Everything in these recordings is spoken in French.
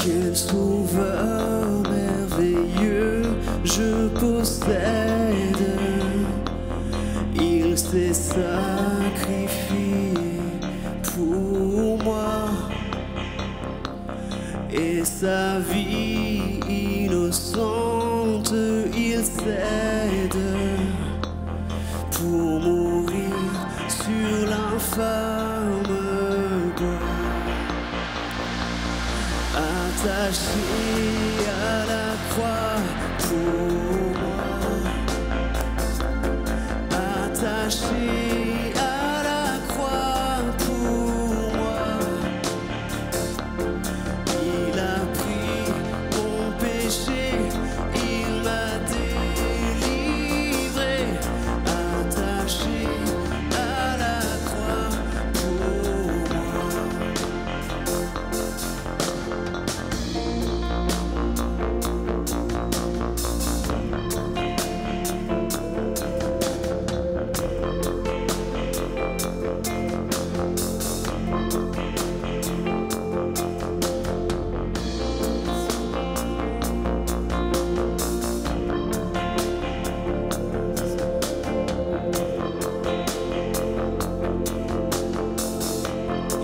Quel sauveur merveilleux je possède. Il s'est sacrifié pour moi, et sa vie innocente il cède pour mourir sur l'infâme croix. Attaché à la croix pour moi, attaché à la croix pour moi. Il a pris mon péché, il m'a délivré, attaché à la croix pour moi.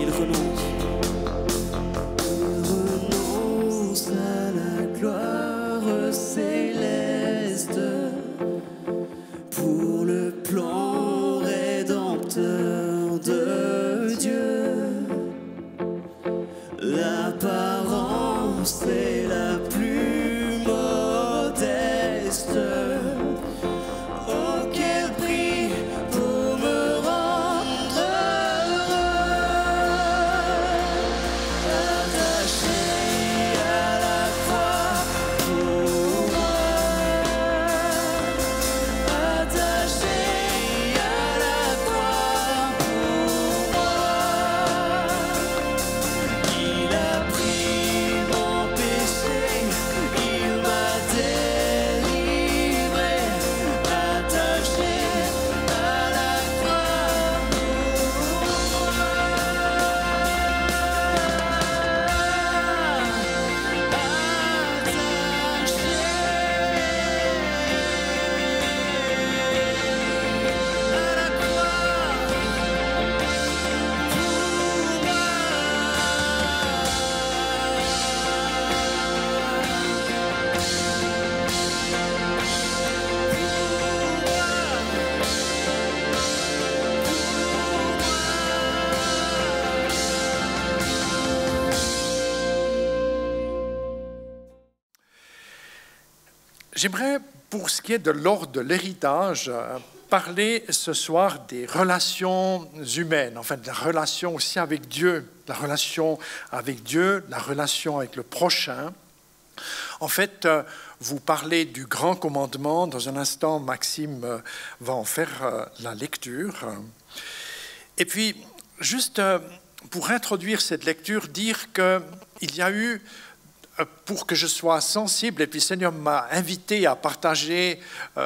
Il renonce à la gloire céleste pour le plan rédempteur de Dieu. L'apparence est la plus modeste. Oh, quel prix pour me rendre heureux. Attaché à la croix pour moi, attaché à la croix pour moi. Il a pris mon péché, il m'a délivré, attaché à la croix pour J'aimerais, pour ce qui est de l'ordre de l'héritage, parler ce soir des relations humaines, enfin de la relation aussi avec Dieu, la relation avec Dieu, la relation avec le prochain. En fait, vous parlez du grand commandement. Dans un instant, Maxime va en faire la lecture. Et puis, juste pour introduire cette lecture, dire qu'il y a eu, pour que je sois sensible, et puis le Seigneur m'a invité à partager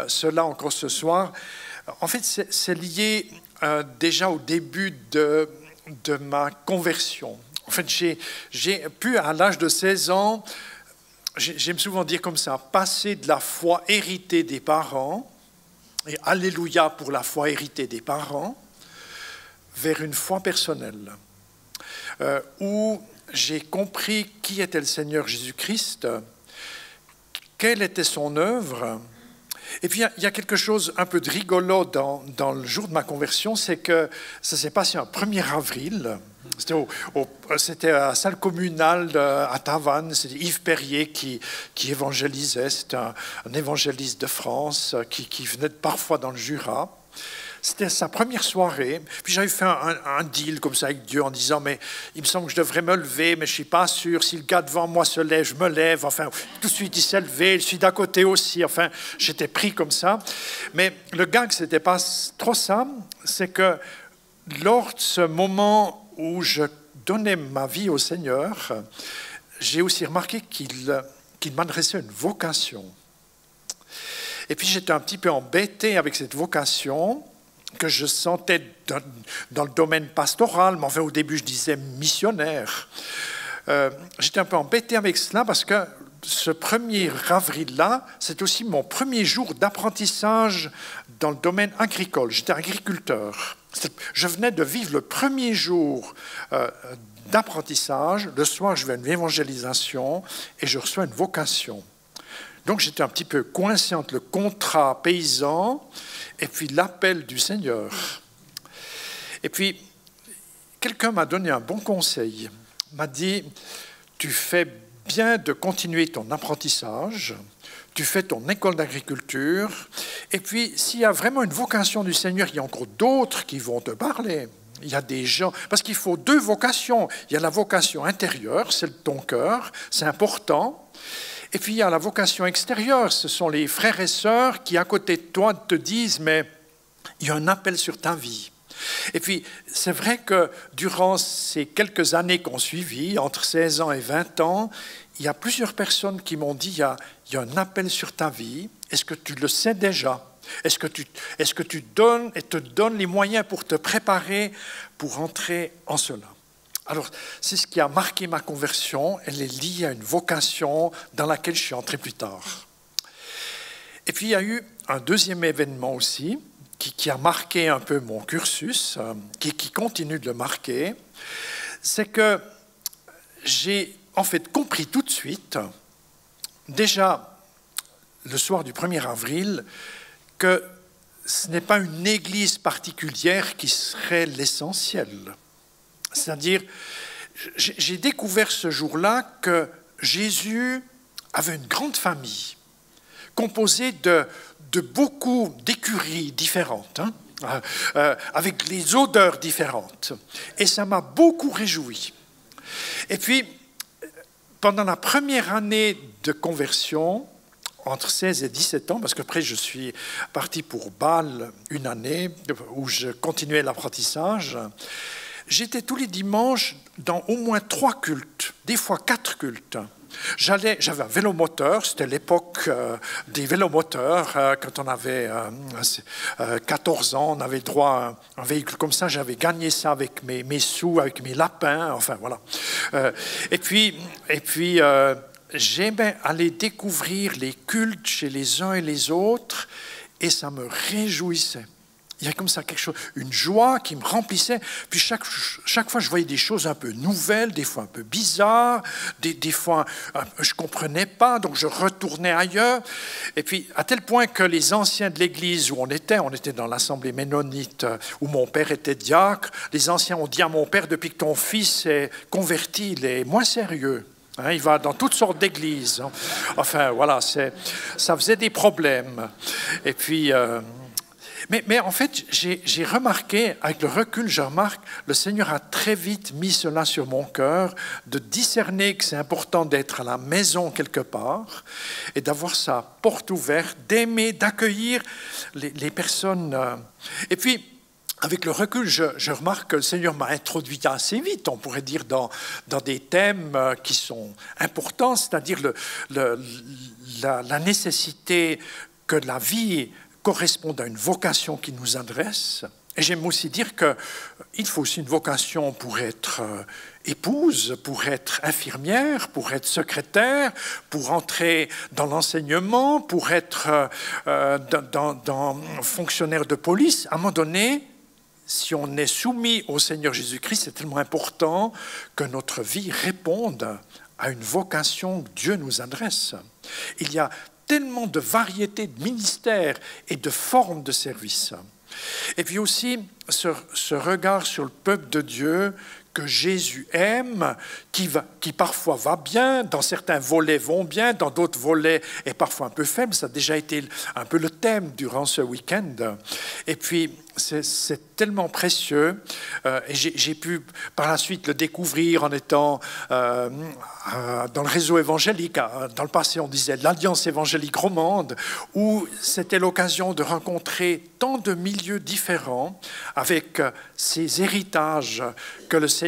cela encore ce soir. En fait, c'est lié déjà au début de ma conversion. En fait, j'ai pu, à l'âge de 16 ans, j'aime souvent dire comme ça, passer de la foi héritée des parents, et alléluia pour la foi héritée des parents, vers une foi personnelle, où j'ai compris qui était le Seigneur Jésus-Christ, quelle était son œuvre. Et puis, il y a quelque chose un peu de rigolo dans le jour de ma conversion, c'est que ça s'est passé un 1er avril. C'était à la salle communale à Tavannes. C'était Yves Perrier qui évangélisait. C'était un évangéliste de France qui venait parfois dans le Jura. C'était sa première soirée. Puis j'avais fait un deal comme ça avec Dieu en disant, mais il me semble que je devrais me lever, mais je ne suis pas sûr. Si le gars devant moi se lève, je me lève. Enfin, tout de suite, il s'est levé. Je suis d'à côté aussi. Enfin, j'étais pris comme ça. Mais le gag, ce n'était pas trop ça. C'est que lors de ce moment où je donnais ma vie au Seigneur, j'ai aussi remarqué qu'il m'adressait une vocation. Et puis j'étais un petit peu embêté avec cette vocation que je sentais dans le domaine pastoral, mais enfin au début je disais missionnaire. j'étais un peu embêté avec cela parce que ce 1er avril-là, c'est aussi mon premier jour d'apprentissage dans le domaine agricole. J'étais agriculteur. Je venais de vivre le premier jour d'apprentissage. Le soir, je vais à une évangélisation et je reçois une vocation. Donc j'étais un petit peu coincé entre le contrat paysan et puis l'appel du Seigneur. Et puis, quelqu'un m'a donné un bon conseil. Il m'a dit, tu fais bien de continuer ton apprentissage, tu fais ton école d'agriculture, et puis s'il y a vraiment une vocation du Seigneur, il y a encore d'autres qui vont te parler. Il y a des gens, parce qu'il faut 2 vocations. Il y a la vocation intérieure, celle de ton cœur, c'est important. Et puis il y a la vocation extérieure, ce sont les frères et sœurs qui à côté de toi te disent, mais il y a un appel sur ta vie. Et puis, c'est vrai que durant ces quelques années qu'on suivit, entre 16 ans et 20 ans, il y a plusieurs personnes qui m'ont dit, il y a un appel sur ta vie, est-ce que tu le sais déjà? Est-ce que tu donnes et te donnes les moyens pour te préparer pour entrer en cela? Alors, c'est ce qui a marqué ma conversion, elle est liée à une vocation dans laquelle je suis entré plus tard. Et puis, il y a eu un deuxième événement aussi, qui a marqué un peu mon cursus, qui continue de le marquer, c'est que j'ai en fait compris tout de suite, déjà le soir du 1er avril, que ce n'est pas une église particulière qui serait l'essentiel. C'est-à-dire, j'ai découvert ce jour-là que Jésus avait une grande famille, composée de beaucoup d'écuries différentes, avec les odeurs différentes. Et ça m'a beaucoup réjoui. Et puis, pendant la première année de conversion, entre 16 et 17 ans, parce qu'après je suis parti pour Bâle une année, où je continuais l'apprentissage, j'étais tous les dimanches dans au moins 3 cultes, des fois 4 cultes. J'avais un vélomoteur, c'était l'époque des vélomoteurs, quand on avait 14 ans, on avait droit à un véhicule comme ça, j'avais gagné ça avec mes sous, avec mes lapins, enfin voilà. Et puis j'aimais aller découvrir les cultes chez les uns et les autres, et ça me réjouissait. Il y a comme ça quelque chose, une joie qui me remplissait. Puis chaque fois, je voyais des choses un peu nouvelles, des fois un peu bizarres, des fois je ne comprenais pas, donc je retournais ailleurs. Et puis à tel point que les anciens de l'église où on était dans l'assemblée ménonite, où mon père était diacre, les anciens ont dit à mon père, depuis que ton fils est converti, il est moins sérieux. Il va dans toutes sortes d'églises. Enfin, voilà, ça faisait des problèmes. Et puis... Mais en fait, j'ai remarqué, avec le recul, je remarque, le Seigneur a très vite mis cela sur mon cœur, de discerner que c'est important d'être à la maison quelque part et d'avoir sa porte ouverte, d'aimer, d'accueillir les personnes. Et puis, avec le recul, je remarque que le Seigneur m'a introduit assez vite, on pourrait dire, dans des thèmes qui sont importants, c'est-à-dire la nécessité que la vie correspondent à une vocation qui nous adresse. Et j'aime aussi dire qu'il faut aussi une vocation pour être épouse, pour être infirmière, pour être secrétaire, pour entrer dans l'enseignement, pour être dans fonctionnaire de police. À un moment donné, si on est soumis au Seigneur Jésus-Christ, c'est tellement important que notre vie réponde à une vocation que Dieu nous adresse. Il y a tellement de variétés de ministères et de formes de service. Et puis aussi ce regard sur le peuple de Dieu que Jésus aime, qui parfois va bien, dans certains volets vont bien, dans d'autres volets est parfois un peu faible. Ça a déjà été un peu le thème durant ce week-end. Et puis, c'est tellement précieux. Et j'ai pu par la suite le découvrir en étant dans le réseau évangélique. Dans le passé, on disait l'Alliance évangélique romande, où c'était l'occasion de rencontrer tant de milieux différents avec ces héritages que le Seigneur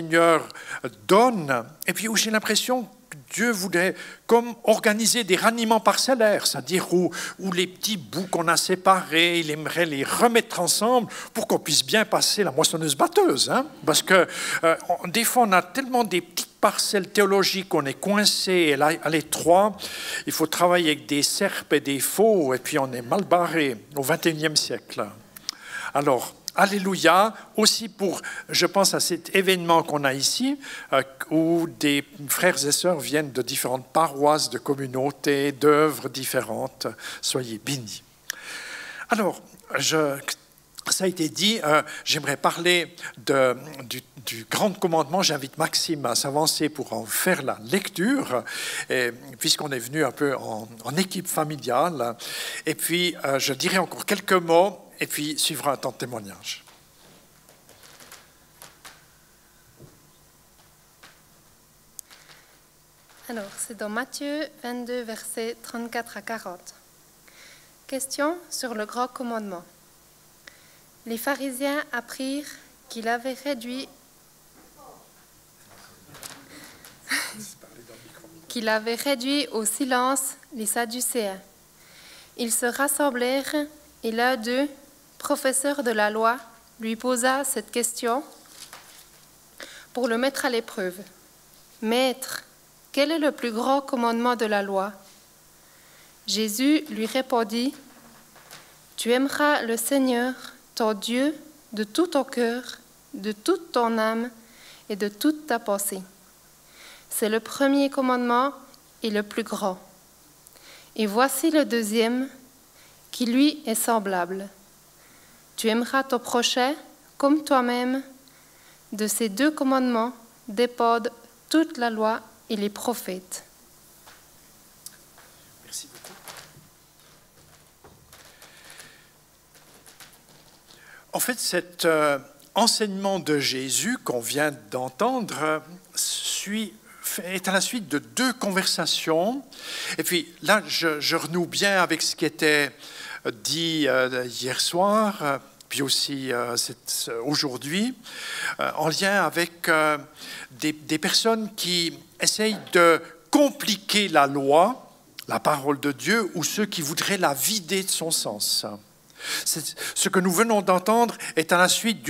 donne, et puis où j'ai l'impression que Dieu voulait comme organiser des raniments parcellaires, c'est-à-dire où les petits bouts qu'on a séparés, il aimerait les remettre ensemble pour qu'on puisse bien passer la moissonneuse-batteuse. Parce que des fois, on a tellement des petites parcelle théologique, on est coincé à l'étroit, il faut travailler avec des serpes et des faux, et puis on est mal barré au XXIe siècle. Alors, alléluia, aussi pour, je pense à cet événement qu'on a ici, où des frères et sœurs viennent de différentes paroisses, de communautés, d'œuvres différentes. Soyez bénis. Alors, ça a été dit, j'aimerais parler du grand commandement. J'invite Maxime à s'avancer pour en faire la lecture, puisqu'on est venu un peu en équipe familiale. Et puis, je dirai encore quelques mots, et puis suivra un temps de témoignage. Alors, c'est dans Matthieu 22, versets 34 à 40. Question sur le grand commandement. Les pharisiens apprirent qu'il avait réduit au silence les Sadducéens. Ils se rassemblèrent et l'un d'eux, professeur de la loi, lui posa cette question pour le mettre à l'épreuve. « Maître, quel est le plus grand commandement de la loi ?» Jésus lui répondit, « Tu aimeras le Seigneur, ton Dieu, de tout ton cœur, de toute ton âme et de toute ta pensée. C'est le premier commandement et le plus grand. Et voici le deuxième, qui lui est semblable. Tu aimeras ton prochain comme toi-même. De ces deux commandements dépendent toute la loi et les prophètes. » Merci beaucoup. En fait, cet enseignement de Jésus qu'on vient d'entendre est à la suite de deux conversations. Et puis là, je renoue bien avec ce qui était dit hier soir, puis aussi aujourd'hui, en lien avec des personnes qui essayent de compliquer la loi, la parole de Dieu, ou ceux qui voudraient la vider de son sens. Ce que nous venons d'entendre est à la suite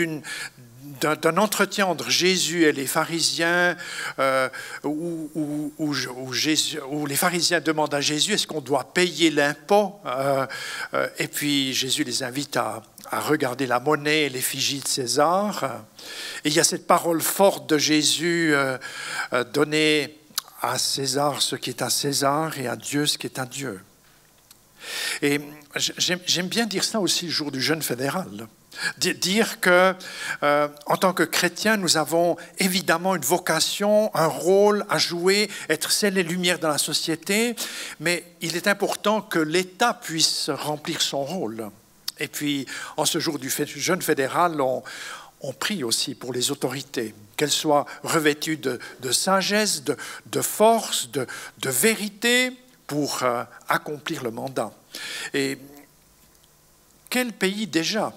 d'un entretien entre Jésus et les pharisiens, où les pharisiens demandent à Jésus, est-ce qu'on doit payer l'impôt? Et puis Jésus les invite à regarder la monnaie et l'effigie de César. Et il y a cette parole forte de Jésus, donnée à César ce qui est à César et à Dieu ce qui est à Dieu. Et j'aime bien dire ça aussi le jour du jeûne fédéral. Dire que, en tant que chrétiens, nous avons évidemment une vocation, un rôle à jouer, être sel et lumière dans la société, mais il est important que l'État puisse remplir son rôle. Et puis, en ce jour du jeûne fédéral, on prie aussi pour les autorités, qu'elles soient revêtues de sagesse, de force, de vérité, pour accomplir le mandat. Et quel pays déjà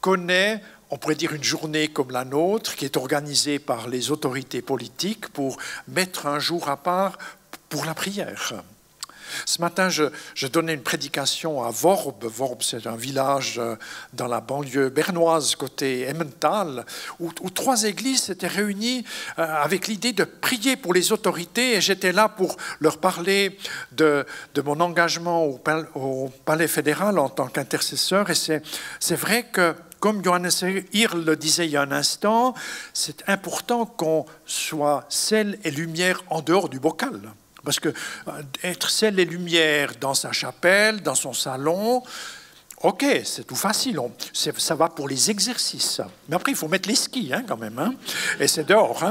connaît, on pourrait dire, une journée comme la nôtre, qui est organisée par les autorités politiques pour mettre un jour à part pour la prière? Ce matin, je donnais une prédication à Worb. Worb, c'est un village dans la banlieue bernoise, côté Emmental, où 3 églises s'étaient réunies avec l'idée de prier pour les autorités. Et j'étais là pour leur parler de mon engagement au Palais fédéral en tant qu'intercesseur. Et c'est vrai que, comme Johannes Hirl le disait il y a un instant, c'est important qu'on soit sel et lumière en dehors du bocal. Parce que être sel et lumière dans sa chapelle, dans son salon, ok, c'est tout facile, ça va pour les exercices. Mais après, il faut mettre les skis quand même. Hein, et c'est dehors,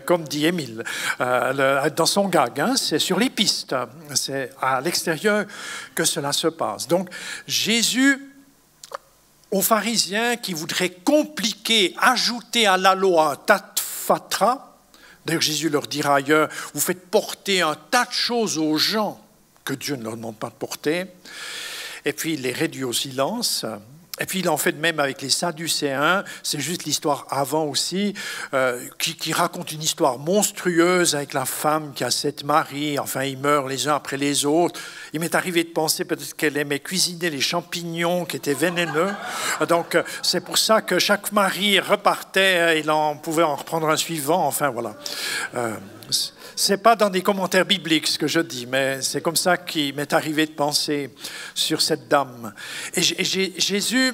comme dit Émile, dans son gag, c'est sur les pistes. C'est à l'extérieur que cela se passe. Donc, Jésus, aux pharisiens qui voudraient compliquer, ajouter à la loi un tas de fatras. D'ailleurs, Jésus leur dira ailleurs, vous faites porter un tas de choses aux gens que Dieu ne leur demande pas de porter. Et puis, il les réduit au silence. Et puis il en fait de même avec les Sadducéens, c'est juste l'histoire avant aussi, qui raconte une histoire monstrueuse avec la femme qui a 7 maris, enfin ils meurent les uns après les autres. Il m'est arrivé de penser peut-être qu'elle aimait cuisiner les champignons qui étaient vénéneux. Donc c'est pour ça que chaque mari repartait, il en pouvait en reprendre un suivant, enfin voilà. C'est pas dans des commentaires bibliques ce que je dis, mais c'est comme ça qu'il m'est arrivé de penser sur cette dame. Et Jésus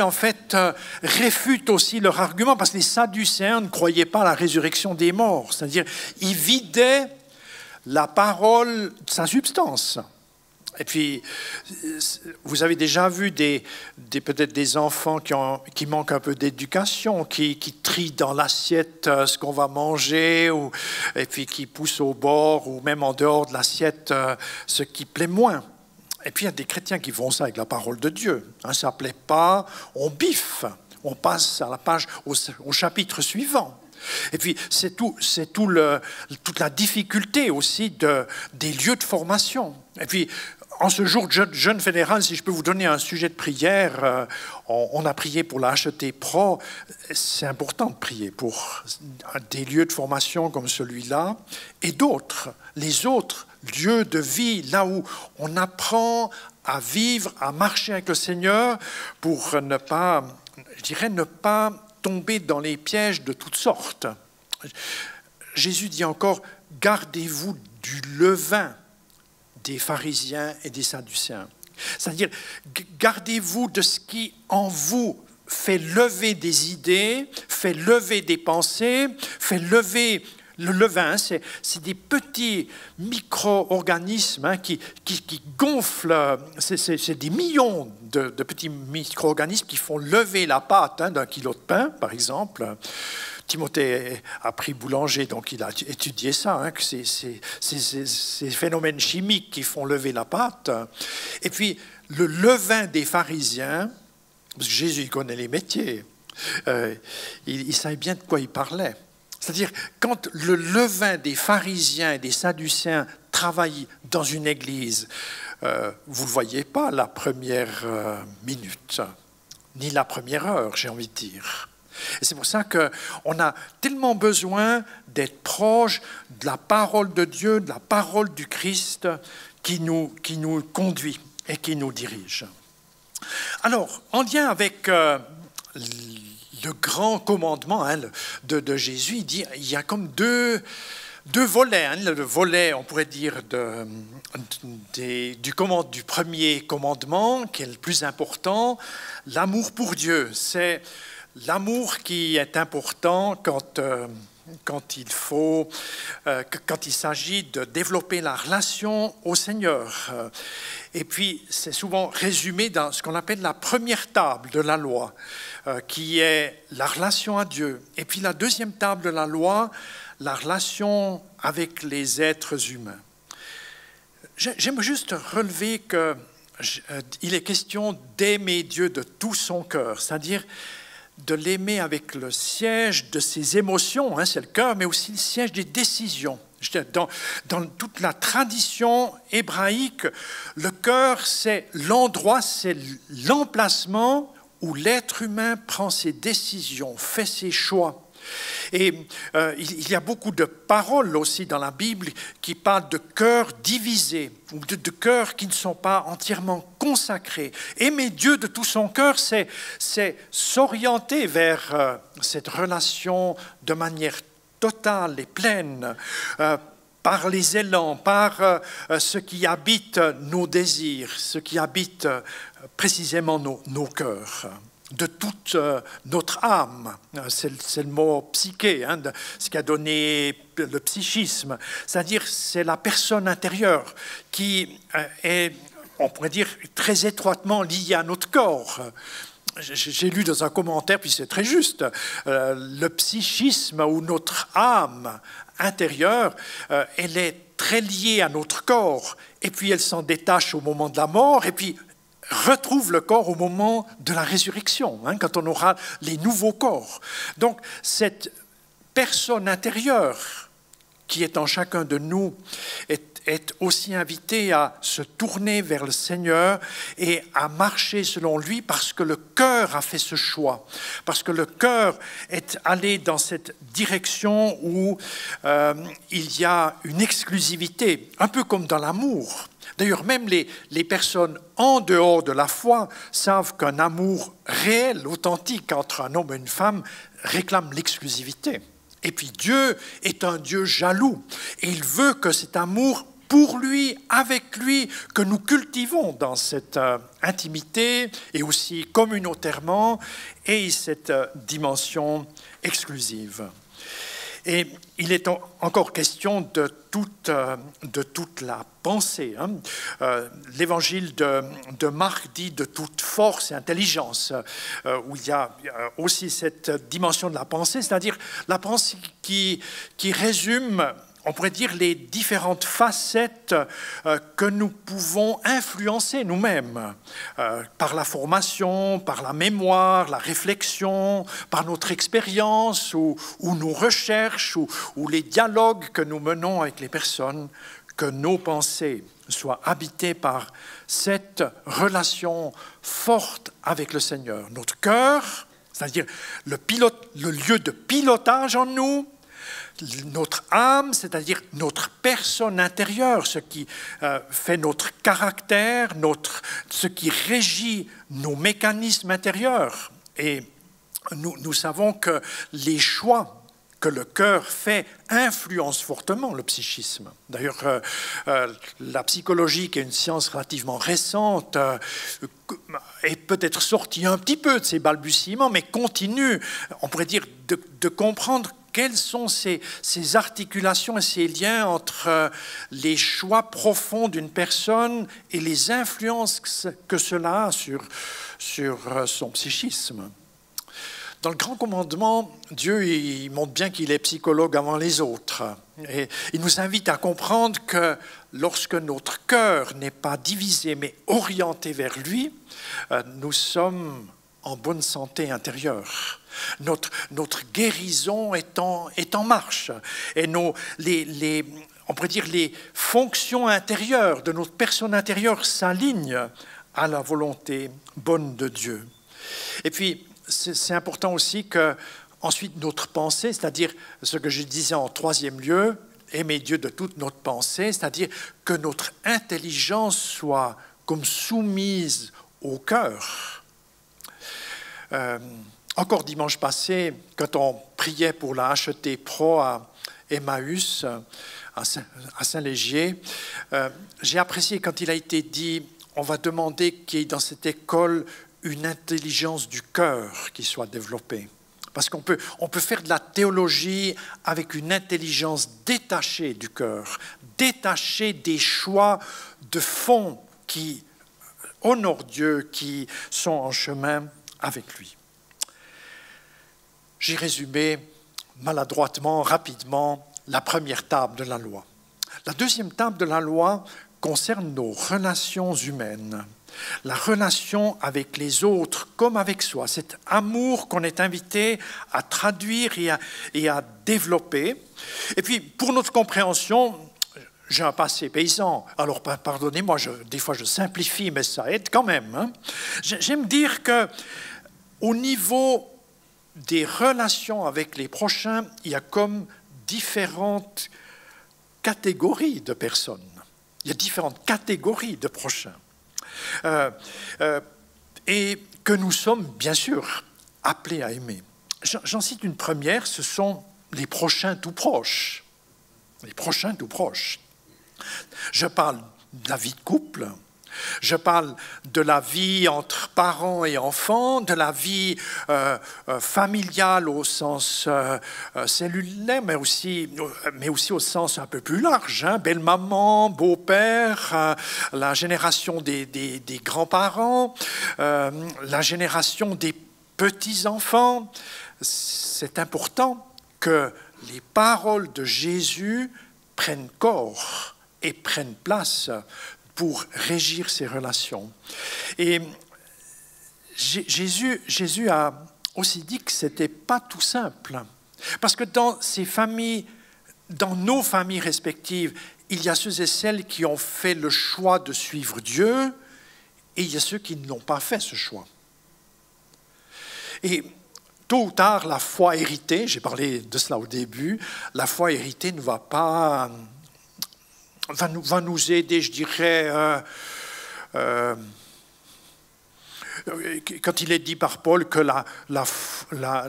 en fait, réfute aussi leur argument, parce que les Sadducéens ne croyaient pas à la résurrection des morts. C'est-à-dire, ils vidaient la parole de sa substance. Et puis, vous avez déjà vu peut-être des enfants qui manquent un peu d'éducation, qui trient dans l'assiette ce qu'on va manger, et puis qui poussent au bord, ou même en dehors de l'assiette ce qui plaît moins. Et puis, il y a des chrétiens qui font ça avec la parole de Dieu. Ça ne plaît pas, on biffe, on passe à la page, au chapitre suivant. Et puis, c'est toute la difficulté aussi des lieux de formation. Et puis, en ce jour de jeûne fédéral, si je peux vous donner un sujet de prière, on a prié pour la HET Pro. C'est important de prier pour des lieux de formation comme celui-là et d'autres, les autres lieux de vie, là où on apprend à vivre, à marcher avec le Seigneur pour ne pas tomber dans les pièges de toutes sortes. Jésus dit encore, gardez-vous du levain des pharisiens et des sadducéens. C'est-à-dire, gardez-vous de ce qui en vous fait lever des idées, fait lever des pensées, fait lever le levain. C'est des petits micro-organismes qui gonflent, c'est des millions de petits micro-organismes qui font lever la pâte d'un kilo de pain, par exemple. Timothée a appris boulanger, donc il a étudié ça, que ces phénomènes chimiques qui font lever la pâte. Et puis, le levain des pharisiens, parce que Jésus connaît les métiers, il savait bien de quoi il parlait. C'est-à-dire, quand le levain des pharisiens et des sadducéens travaille dans une église, vous ne le voyez pas la première minute, ni la première heure, j'ai envie de dire. Et c'est pour ça qu'on a tellement besoin d'être proche de la parole de Dieu, de la parole du Christ qui nous conduit et qui nous dirige. Alors, en lien avec le grand commandement de Jésus, il dit il y a comme deux volets. Le volet, on pourrait dire, du premier commandement, qui est le plus important, l'amour pour Dieu. C'est l'amour qui est important quand il s'agit de développer la relation au Seigneur. Et puis, c'est souvent résumé dans ce qu'on appelle la première table de la loi, qui est la relation à Dieu. Et puis, la deuxième table de la loi, la relation avec les êtres humains. J'aime juste relever qu'il est question d'aimer Dieu de tout son cœur, c'est-à-dire de l'aimer avec le siège de ses émotions, c'est le cœur, mais aussi le siège des décisions. Dans toute la tradition hébraïque, le cœur, c'est l'endroit, c'est l'emplacement où l'être humain prend ses décisions, fait ses choix. Et il y a beaucoup de paroles aussi dans la Bible qui parlent de cœurs divisés, ou de cœurs qui ne sont pas entièrement consacrés. Aimer Dieu de tout son cœur, c'est s'orienter vers cette relation de manière totale et pleine, par les élans, par ce qui habite nos désirs, ce qui habite précisément nos cœurs. De toute notre âme, c'est le mot psyché, ce qui a donné le psychisme, c'est-à-dire c'est la personne intérieure qui est, on pourrait dire, très étroitement liée à notre corps. J'ai lu dans un commentaire, puis c'est très juste, le psychisme ou notre âme intérieure, elle est très liée à notre corps, et puis elle s'en détache au moment de la mort, et puis retrouve le corps au moment de la résurrection, quand on aura les nouveaux corps. Donc, cette personne intérieure qui est en chacun de nous est aussi invité à se tourner vers le Seigneur et à marcher selon lui parce que le cœur a fait ce choix, parce que le cœur est allé dans cette direction où il y a une exclusivité, un peu comme dans l'amour. D'ailleurs, même les personnes en dehors de la foi savent qu'un amour réel, authentique entre un homme et une femme réclame l'exclusivité. Et puis Dieu est un Dieu jaloux et il veut que cet amour pour lui, avec lui, que nous cultivons dans cette intimité et aussi communautairement et cette dimension exclusive. Et il est encore question de toute la pensée. L'évangile de Marc dit de toute force et intelligence, où il y a aussi cette dimension de la pensée, c'est-à-dire la pensée qui résume, on pourrait dire, les différentes facettes que nous pouvons influencer nous-mêmes par la formation, par la mémoire, la réflexion, par notre expérience ou nos recherches ou les dialogues que nous menons avec les personnes, que nos pensées soient habitées par cette relation forte avec le Seigneur. Notre cœur, c'est-à-dire le lieu de pilotage en nous, notre âme, c'est-à-dire notre personne intérieure, ce qui fait notre caractère, ce qui régit nos mécanismes intérieurs. Et nous savons que les choix que le cœur fait influencent fortement le psychisme. D'ailleurs, la psychologie, qui est une science relativement récente, est peut-être sortie un petit peu de ses balbutiements, mais continue, on pourrait dire, de comprendre quelles sont ces articulations et ces liens entre les choix profonds d'une personne et les influences que cela a sur son psychisme. Dans le Grand Commandement, Dieu il montre bien qu'il est psychologue avant les autres. Et il nous invite à comprendre que lorsque notre cœur n'est pas divisé mais orienté vers lui, nous sommes en bonne santé intérieure. Notre guérison est en marche. Et on pourrait dire les fonctions intérieures de notre personne intérieure s'alignent à la volonté bonne de Dieu. Et puis, c'est important aussi que ensuite notre pensée, c'est-à-dire ce que je disais en troisième lieu, aimer Dieu de toute notre pensée, c'est-à-dire que notre intelligence soit comme soumise au cœur. Encore dimanche passé, quand on priait pour la HET Pro à Emmaüs, à Saint-Légier, j'ai apprécié quand il a été dit « on va demander qu'il y ait dans cette école une intelligence du cœur qui soit développée ». Parce qu'on peut faire de la théologie avec une intelligence détachée du cœur, détachée des choix de fond qui honorent Dieu, qui sont en chemin avec lui. J'ai résumé maladroitement, rapidement, la première table de la loi. La deuxième table de la loi concerne nos relations humaines, la relation avec les autres comme avec soi, cet amour qu'on est invité à traduire et à développer. Et puis, pour notre compréhension, j'ai un passé paysan, alors pardonnez-moi, des fois je simplifie, mais ça aide quand même. Hein. J'aime dire qu'au niveau des relations avec les prochains, il y a comme différentes catégories de personnes. Il y a différentes catégories de prochains. Et que nous sommes, bien sûr, appelés à aimer. J'en cite une première, ce sont les prochains tout proches. Les prochains tout proches. Je parle de la vie de couple, je parle de la vie entre parents et enfants, de la vie familiale au sens cellulaire, mais aussi au sens un peu plus large. Hein, belle-maman, beau-père, la génération des grands-parents, la génération des petits-enfants. C'est important que les paroles de Jésus prennent corps et prennent place pour régir ces relations. Et Jésus a aussi dit que ce n'était pas tout simple. Parce que dans ces familles dans nos familles respectives, il y a ceux et celles qui ont fait le choix de suivre Dieu et il y a ceux qui n'ont pas fait ce choix. Et tôt ou tard, la foi héritée, j'ai parlé de cela au début, la foi héritée ne va pas, va nous aider, je dirais, quand il est dit par Paul que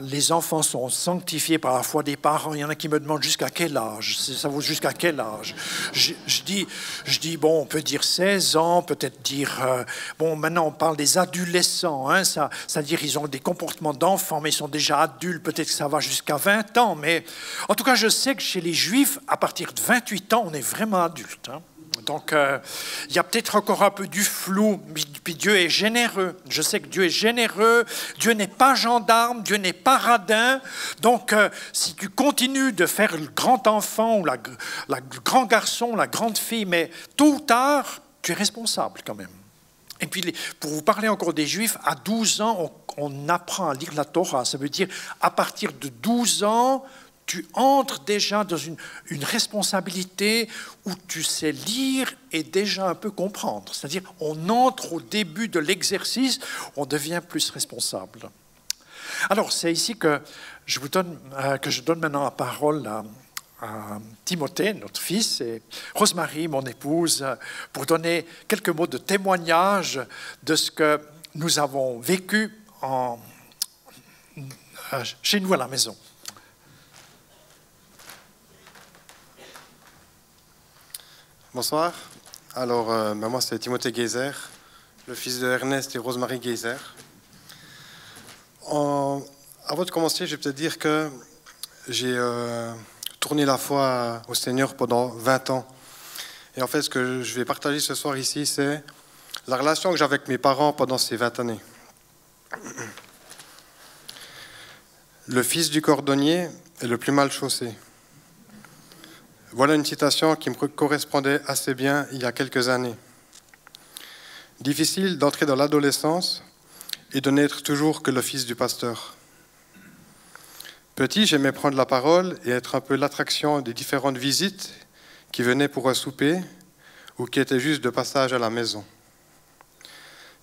les enfants sont sanctifiés par la foi des parents, il y en a qui me demandent jusqu'à quel âge, ça vaut jusqu'à quel âge. Je dis, bon, on peut dire 16 ans, peut-être dire, bon, maintenant on parle des adolescents, hein, c'est-à-dire ils ont des comportements d'enfants, mais ils sont déjà adultes, peut-être que ça va jusqu'à 20 ans, mais en tout cas, je sais que chez les Juifs, à partir de 28 ans, on est vraiment adulte, hein. Donc, il y a peut-être encore un peu du flou, puis Dieu est généreux. Je sais que Dieu est généreux, Dieu n'est pas gendarme, Dieu n'est pas radin. Donc, si tu continues de faire le grand enfant ou le grand garçon, la grande fille, mais tôt ou tard, tu es responsable quand même. Et puis, pour vous parler encore des Juifs, à 12 ans, on apprend à lire la Torah. Ça veut dire, à partir de 12 ans, tu entres déjà dans une responsabilité où tu sais lire et déjà un peu comprendre. C'est-à-dire, on entre au début de l'exercice, on devient plus responsable. Alors, c'est ici que je donne maintenant la parole à Timothée, notre fils, et Rosemary, mon épouse, pour donner quelques mots de témoignage de ce que nous avons vécu chez nous à la maison. Bonsoir. Alors, moi, c'est Timothée Geyser, le fils de Ernest et Rosemary Geyser. Avant de commencer, je vais peut-être dire que j'ai tourné la foi au Seigneur pendant 20 ans. Et en fait, ce que je vais partager ce soir ici, c'est la relation que j'ai avec mes parents pendant ces 20 années. Le fils du cordonnier est le plus mal chaussé. Voilà une citation qui me correspondait assez bien il y a quelques années. Difficile d'entrer dans l'adolescence et de n'être toujours que le fils du pasteur. Petit, j'aimais prendre la parole et être un peu l'attraction des différentes visites qui venaient pour un souper ou qui étaient juste de passage à la maison.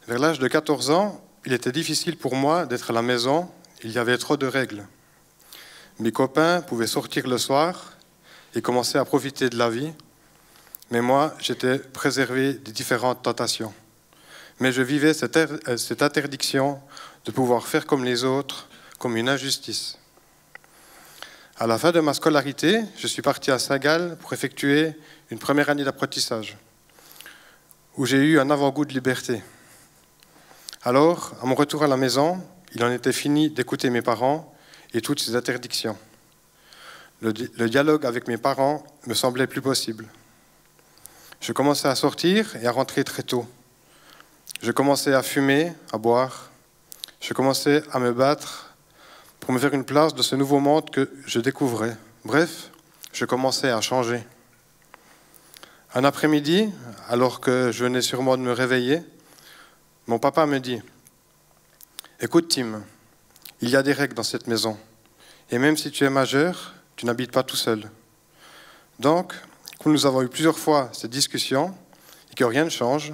Vers l'âge de 14 ans, il était difficile pour moi d'être à la maison, il y avait trop de règles. Mes copains pouvaient sortir le soir et commencer à profiter de la vie. Mais moi, j'étais préservé des différentes tentations. Mais je vivais cette interdiction de pouvoir faire comme les autres, comme une injustice. À la fin de ma scolarité, je suis parti à Saint-Gall pour effectuer une première année d'apprentissage, où j'ai eu un avant-goût de liberté. Alors, à mon retour à la maison, il en était fini d'écouter mes parents et toutes ces interdictions. Le dialogue avec mes parents me semblait plus possible. Je commençais à sortir et à rentrer très tôt. Je commençais à fumer, à boire. Je commençais à me battre pour me faire une place de ce nouveau monde que je découvrais. Bref, je commençais à changer. Un après-midi, alors que je venais sûrement de me réveiller, mon papa me dit « Écoute Tim, il y a des règles dans cette maison. Et même si tu es majeur, tu n'habites pas tout seul. Donc, comme nous avons eu plusieurs fois cette discussion et que rien ne change,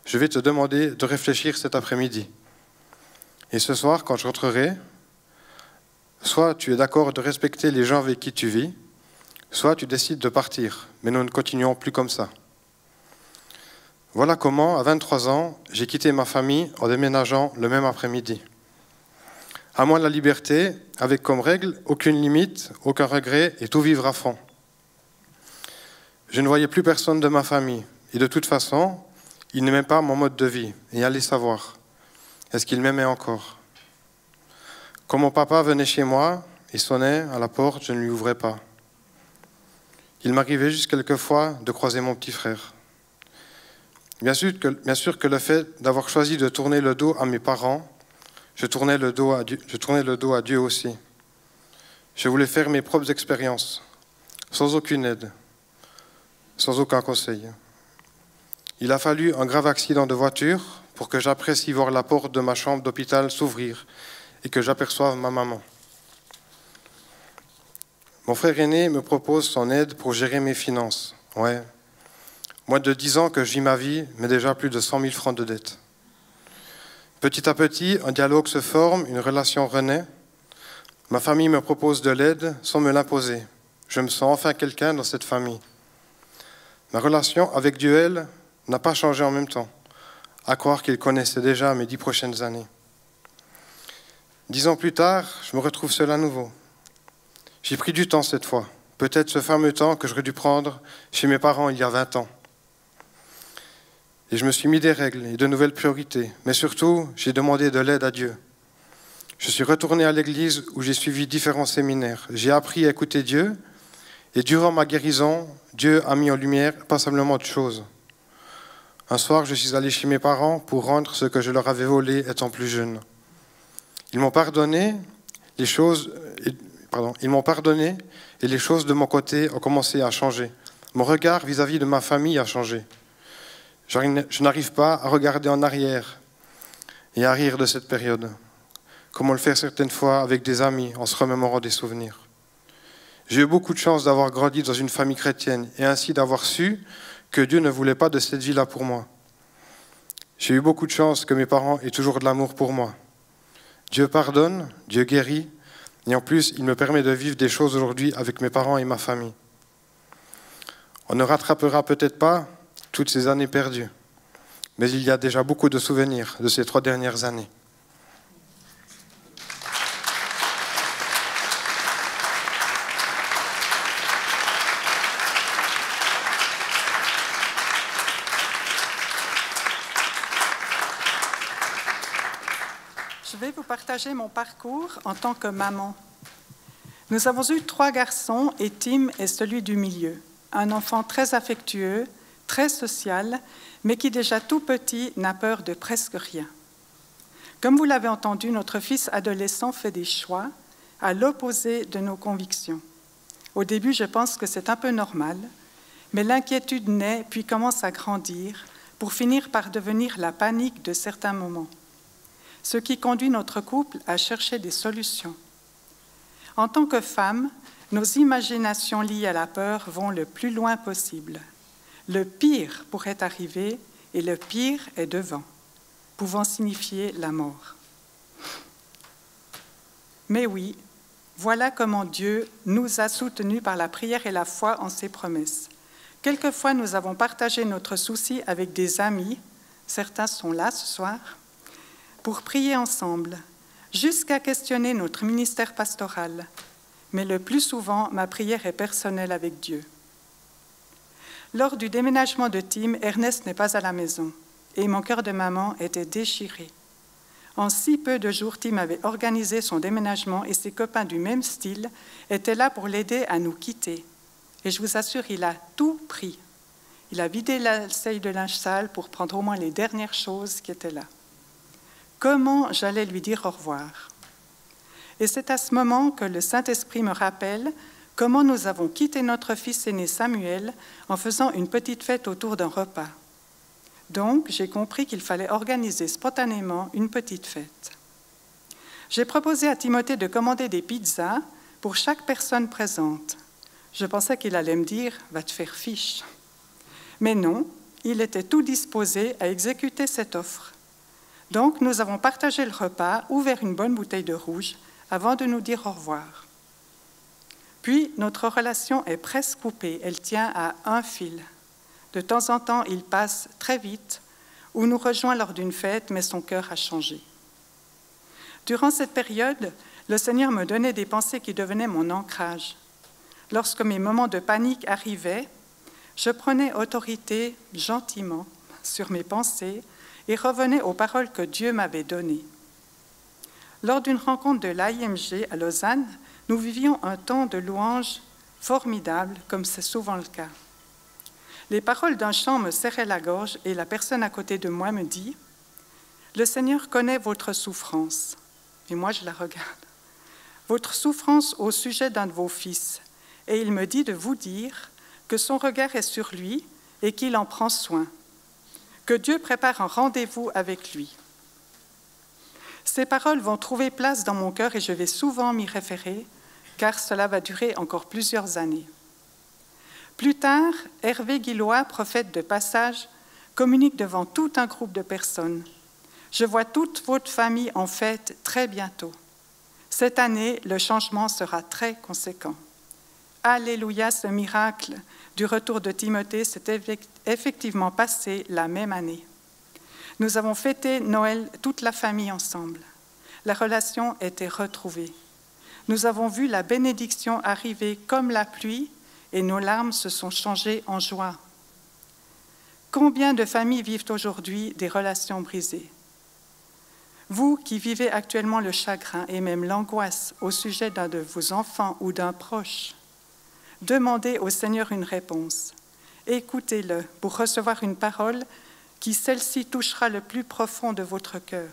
je vais te demander de réfléchir cet après-midi. Et ce soir, quand je rentrerai, soit tu es d'accord de respecter les gens avec qui tu vis, soit tu décides de partir, mais nous ne continuons plus comme ça. » Voilà comment, à 23 ans, j'ai quitté ma famille en déménageant le même après-midi. À moi la liberté, avec comme règle aucune limite, aucun regret et tout vivre à fond. Je ne voyais plus personne de ma famille et de toute façon, ils n'aimaient pas mon mode de vie et allaient savoir. Est-ce qu'ils m'aimaient encore? Quand mon papa venait chez moi et sonnait à la porte, je ne lui ouvrais pas. Il m'arrivait juste quelquefois de croiser mon petit frère. Bien sûr que le fait d'avoir choisi de tourner le dos à mes parents, je tournais le dos à Dieu aussi. Je voulais faire mes propres expériences, sans aucune aide, sans aucun conseil. Il a fallu un grave accident de voiture pour que j'apprécie voir la porte de ma chambre d'hôpital s'ouvrir et que j'aperçoive ma maman. Mon frère aîné me propose son aide pour gérer mes finances. Ouais. Moins de 10 ans que je vis ma vie, mais déjà plus de 100 000 francs de dette. Petit à petit, un dialogue se forme, une relation renaît. Ma famille me propose de l'aide sans me l'imposer. Je me sens enfin quelqu'un dans cette famille. Ma relation avec Dieu, elle, n'a pas changé en même temps, à croire qu'il connaissait déjà mes 10 prochaines années. 10 ans plus tard, je me retrouve seul à nouveau. J'ai pris du temps cette fois, peut-être ce fameux temps que j'aurais dû prendre chez mes parents il y a 20 ans. Et je me suis mis des règles et de nouvelles priorités, mais surtout, j'ai demandé de l'aide à Dieu. Je suis retourné à l'église où j'ai suivi différents séminaires. J'ai appris à écouter Dieu, et durant ma guérison, Dieu a mis en lumière passablement de choses. Un soir, je suis allé chez mes parents pour rendre ce que je leur avais volé étant plus jeune. Ils m'ont pardonné, et les choses de mon côté ont commencé à changer. Mon regard vis-à-vis de ma famille a changé. Je n'arrive pas à regarder en arrière et à rire de cette période, comme on le fait certaines fois avec des amis en se remémorant des souvenirs. J'ai eu beaucoup de chance d'avoir grandi dans une famille chrétienne et ainsi d'avoir su que Dieu ne voulait pas de cette vie-là pour moi. J'ai eu beaucoup de chance que mes parents aient toujours de l'amour pour moi. Dieu pardonne, Dieu guérit, et en plus, il me permet de vivre des choses aujourd'hui avec mes parents et ma famille. On ne rattrapera peut-être pas toutes ces années perdues, mais il y a déjà beaucoup de souvenirs de ces 3 dernières années. Je vais vous partager mon parcours en tant que maman. Nous avons eu 3 garçons et Tim est celui du milieu. Un enfant très affectueux, très social, mais qui déjà tout petit n'a peur de presque rien. Comme vous l'avez entendu, notre fils adolescent fait des choix à l'opposé de nos convictions. Au début, je pense que c'est un peu normal, mais l'inquiétude naît puis commence à grandir pour finir par devenir la panique de certains moments. Ce qui conduit notre couple à chercher des solutions. En tant que femmes, nos imaginations liées à la peur vont le plus loin possible. Le pire pourrait arriver et le pire est devant, pouvant signifier la mort. Mais oui, voilà comment Dieu nous a soutenus par la prière et la foi en ses promesses. Quelquefois, nous avons partagé notre souci avec des amis, certains sont là ce soir, pour prier ensemble, jusqu'à questionner notre ministère pastoral. Mais le plus souvent, ma prière est personnelle avec Dieu. Lors du déménagement de Tim, Ernest n'est pas à la maison et mon cœur de maman était déchiré. En si peu de jours, Tim avait organisé son déménagement et ses copains du même style étaient là pour l'aider à nous quitter. Et je vous assure, il a tout pris. Il a vidé la selle de linge sale pour prendre au moins les dernières choses qui étaient là. Comment j'allais lui dire au revoir? Et c'est à ce moment que le Saint-Esprit me rappelle comment nous avons quitté notre fils aîné Samuel en faisant une petite fête autour d'un repas. Donc, j'ai compris qu'il fallait organiser spontanément une petite fête. J'ai proposé à Timothée de commander des pizzas pour chaque personne présente. Je pensais qu'il allait me dire « va te faire fiche ». Mais non, il était tout disposé à exécuter cette offre. Donc, nous avons partagé le repas, ouvert une bonne bouteille de rouge, avant de nous dire au revoir. Puis, notre relation est presque coupée, elle tient à un fil. De temps en temps, il passe très vite, ou nous rejoint lors d'une fête, mais son cœur a changé. Durant cette période, le Seigneur me donnait des pensées qui devenaient mon ancrage. Lorsque mes moments de panique arrivaient, je prenais autorité gentiment sur mes pensées et revenais aux paroles que Dieu m'avait données. Lors d'une rencontre de l'AIMG à Lausanne, nous vivions un temps de louange formidable, comme c'est souvent le cas. Les paroles d'un chant me serraient la gorge et la personne à côté de moi me dit « Le Seigneur connaît votre souffrance. » Et moi, je la regarde. « Votre souffrance au sujet d'un de vos fils. » Et il me dit de vous dire que son regard est sur lui et qu'il en prend soin. Que Dieu prépare un rendez-vous avec lui. Ces paroles vont trouver place dans mon cœur et je vais souvent m'y référer car cela va durer encore plusieurs années. Plus tard, Hervé Guillois, prophète de passage, communique devant tout un groupe de personnes. « Je vois toute votre famille en fête très bientôt. Cette année, le changement sera très conséquent. » Alléluia, ce miracle du retour de Timothée s'est effectivement passé la même année. Nous avons fêté Noël toute la famille ensemble. La relation était retrouvée. Nous avons vu la bénédiction arriver comme la pluie et nos larmes se sont changées en joie. Combien de familles vivent aujourd'hui des relations brisées? Vous qui vivez actuellement le chagrin et même l'angoisse au sujet d'un de vos enfants ou d'un proche, demandez au Seigneur une réponse. Écoutez-le pour recevoir une parole qui, celle-ci, touchera le plus profond de votre cœur.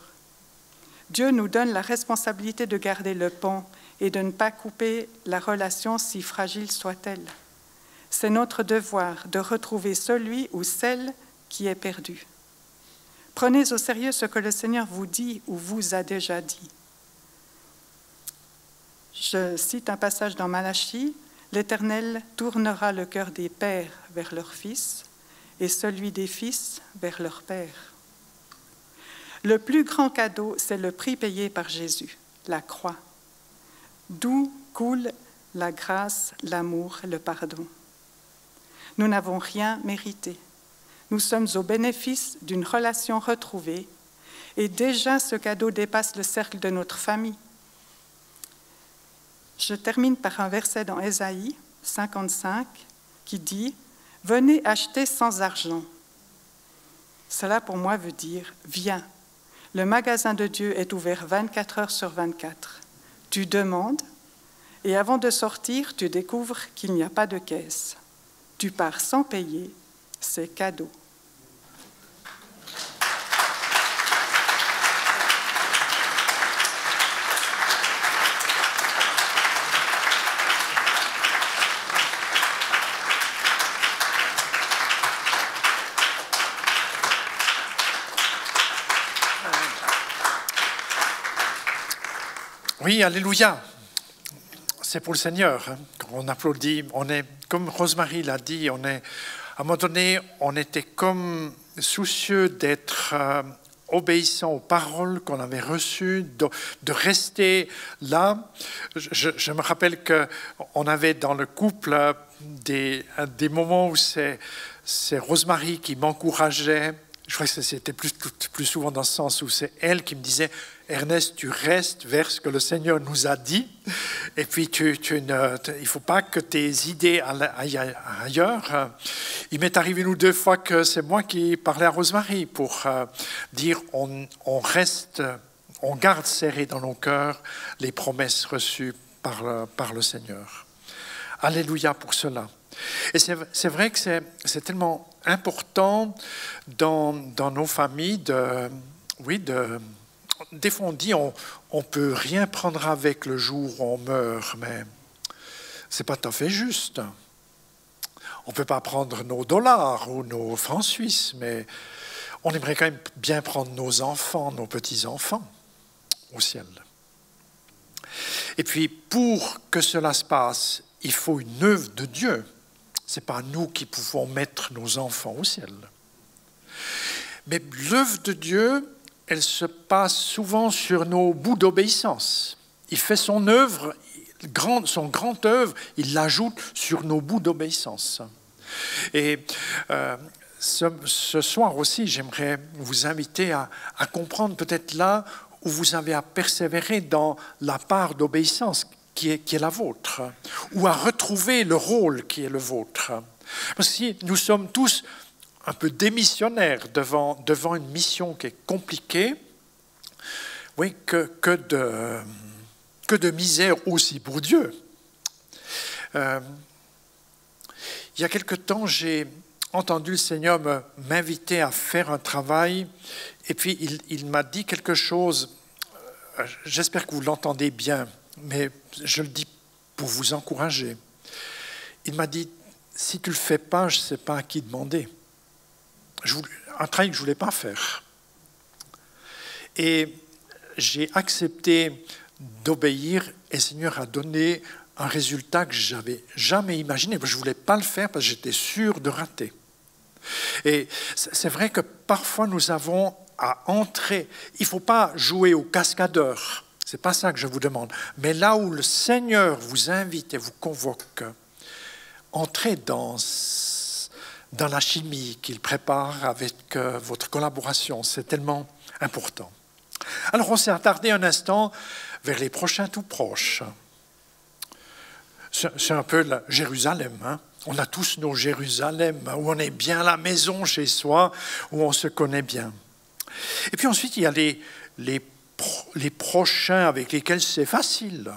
Dieu nous donne la responsabilité de garder le pont et de ne pas couper la relation, si fragile soit-elle. C'est notre devoir de retrouver celui ou celle qui est perdu. Prenez au sérieux ce que le Seigneur vous dit ou vous a déjà dit. Je cite un passage dans Malachie. « L'Éternel tournera le cœur des pères vers leurs fils et celui des fils vers leurs pères. » Le plus grand cadeau, c'est le prix payé par Jésus, la croix, d'où coule la grâce, l'amour et le pardon. Nous n'avons rien mérité. Nous sommes au bénéfice d'une relation retrouvée et déjà ce cadeau dépasse le cercle de notre famille. Je termine par un verset dans Ésaïe 55 qui dit « Venez acheter sans argent ». Cela pour moi veut dire « Viens ». Le magasin de Dieu est ouvert 24 heures sur 24. Tu demandes et avant de sortir, tu découvres qu'il n'y a pas de caisse. Tu pars sans payer, c'est cadeau. Oui, alléluia. C'est pour le Seigneur. Quand on applaudit, on est, comme Rosemary l'a dit, à un moment donné, on était comme soucieux d'être obéissant aux paroles qu'on avait reçues, de rester là. Je me rappelle qu'on avait dans le couple des moments où c'est Rosemary qui m'encourageait. Je crois que c'était plus souvent dans ce sens où c'est elle qui me disait « Ernest, tu restes vers ce que le Seigneur nous a dit et puis il ne faut pas que tes idées aillent ailleurs. » Il m'est arrivé une ou deux fois que c'est moi qui parlais à Rosemary pour dire on reste, on garde serré dans nos cœurs les promesses reçues par le Seigneur. Alléluia pour cela. Et c'est vrai que c'est tellement important dans nos familles des fois on dit on ne peut rien prendre avec le jour où on meurt, mais ce n'est pas tout à fait juste. On ne peut pas prendre nos dollars ou nos francs suisses, mais on aimerait quand même bien prendre nos enfants, nos petits-enfants au ciel. Et puis pour que cela se passe, il faut une œuvre de Dieu. Ce n'est pas nous qui pouvons mettre nos enfants au ciel. Mais l'œuvre de Dieu, elle se passe souvent sur nos bouts d'obéissance. Il fait son œuvre, son grand œuvre, il l'ajoute sur nos bouts d'obéissance. Et ce soir aussi, j'aimerais vous inviter à comprendre peut-être là où vous avez à persévérer dans la part d'obéissance qui est la vôtre, ou à retrouver le rôle qui est le vôtre. Parce que si nous sommes tous un peu démissionnaires devant une mission qui est compliquée, oui, que de misère aussi pour Dieu. Il y a quelque temps, j'ai entendu le Seigneur m'inviter à faire un travail, et puis il m'a dit quelque chose, j'espère que vous l'entendez bien, mais je le dis pour vous encourager. Il m'a dit, si tu ne le fais pas, je ne sais pas à qui demander. Un travail que je ne voulais pas faire. Et j'ai accepté d'obéir et le Seigneur a donné un résultat que je n'avais jamais imaginé. Je ne voulais pas le faire parce que j'étais sûr de rater. Et c'est vrai que parfois nous avons à entrer. Il ne faut pas jouer au cascadeur. Ce n'est pas ça que je vous demande. Mais là où le Seigneur vous invite et vous convoque, entrez dans la chimie qu'il prépare avec votre collaboration. C'est tellement important. Alors on s'est attardé un instant vers les prochains tout proches. C'est un peu Jérusalem. Hein? On a tous nos Jérusalem, où on est bien à la maison chez soi, où on se connaît bien. Et puis ensuite, il y a les prochains avec lesquels c'est facile.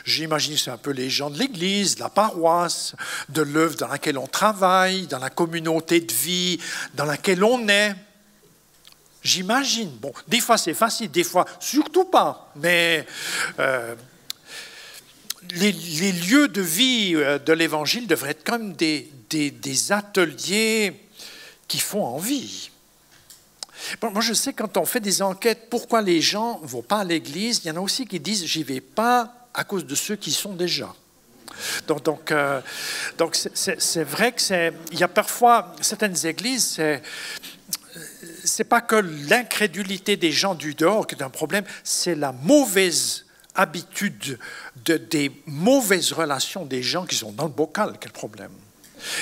J'imagine que c'est un peu les gens de l'église, de la paroisse, de l'œuvre dans laquelle on travaille, dans la communauté de vie dans laquelle on est. J'imagine. Bon, des fois c'est facile, des fois surtout pas. Mais les lieux de vie de l'Évangile devraient être comme des ateliers qui font envie. Bon, moi, je sais, quand on fait des enquêtes, pourquoi les gens ne vont pas à l'église, il y en a aussi qui disent « j'y vais pas à cause de ceux qui y sont déjà ». Donc c'est vrai qu'il y a parfois certaines églises, c'est pas que l'incrédulité des gens du dehors qui est un problème, c'est la mauvaise habitude des mauvaises relations des gens qui sont dans le bocal qui est le problème.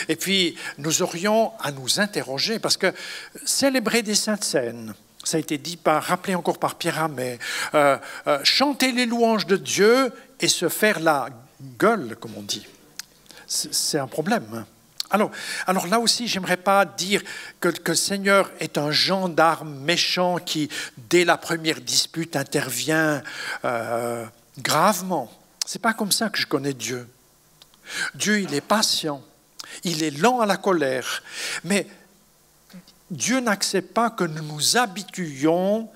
Et puis, nous aurions à nous interroger, parce que célébrer des saintes scènes, ça a été dit rappelé encore par Pierre Amet, chanter les louanges de Dieu et se faire la gueule, comme on dit, c'est un problème. Alors là aussi, j'aimerais pas dire que le Seigneur est un gendarme méchant qui, dès la première dispute, intervient gravement. C'est pas comme ça que je connais Dieu. Dieu, il est patient. Il est lent à la colère, mais Dieu n'accepte pas que nous nous habituions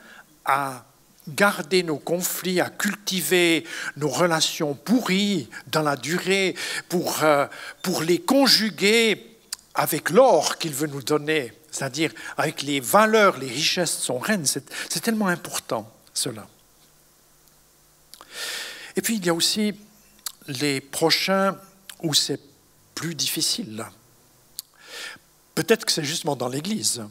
à garder nos conflits, à cultiver nos relations pourries dans la durée pour les conjuguer avec l'or qu'il veut nous donner, c'est-à-dire avec les valeurs, les richesses de son règne. C'est tellement important, cela. Et puis, il y a aussi les prochains où c'est plus difficile. Peut-être que c'est justement dans l'Église.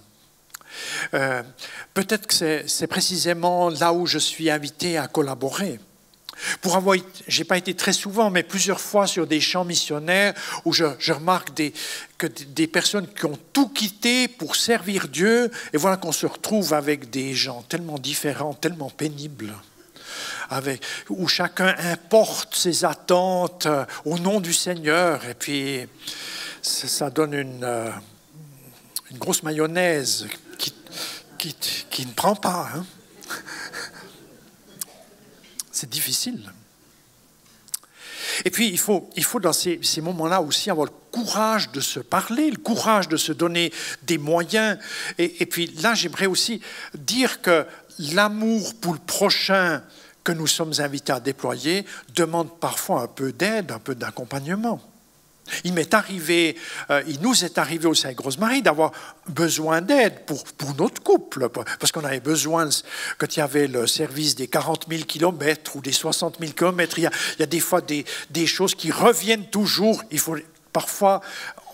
Peut-être que c'est précisément là où je suis invité à collaborer. Je n'ai pas été très souvent, mais plusieurs fois sur des champs missionnaires où je remarque que des personnes qui ont tout quitté pour servir Dieu, et voilà qu'on se retrouve avec des gens tellement différents, tellement pénibles. Où chacun importe ses attentes au nom du Seigneur, et puis ça donne une grosse mayonnaise qui ne prend pas. Hein. C'est difficile. Et puis il faut dans ces moments-là aussi avoir le courage de se parler, le courage de se donner des moyens. Et puis là, j'aimerais aussi dire que l'amour pour le prochain que nous sommes invités à déployer demande parfois un peu d'aide, un peu d'accompagnement. Il nous est arrivé au Saint-Grosse-Marie d'avoir besoin d'aide pour notre couple, parce qu'on avait besoin, quand il y avait le service des 40 000 km ou des 60 000 km, il y a des fois des choses qui reviennent toujours. Il faut parfois,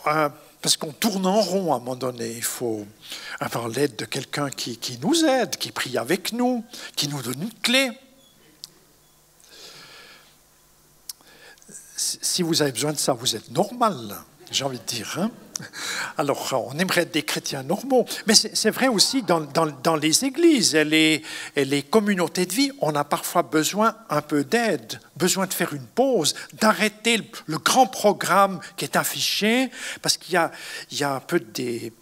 parce qu'on tourne en rond à un moment donné, il faut avoir l'aide de quelqu'un qui nous aide, qui prie avec nous, qui nous donne une clé. Si vous avez besoin de ça, vous êtes normal, j'ai envie de dire. Hein? Alors, on aimerait être des chrétiens normaux. Mais c'est vrai aussi dans les églises et les communautés de vie, on a parfois besoin un peu d'aide, besoin de faire une pause, d'arrêter le grand programme qui est affiché, parce qu'il y a un peu des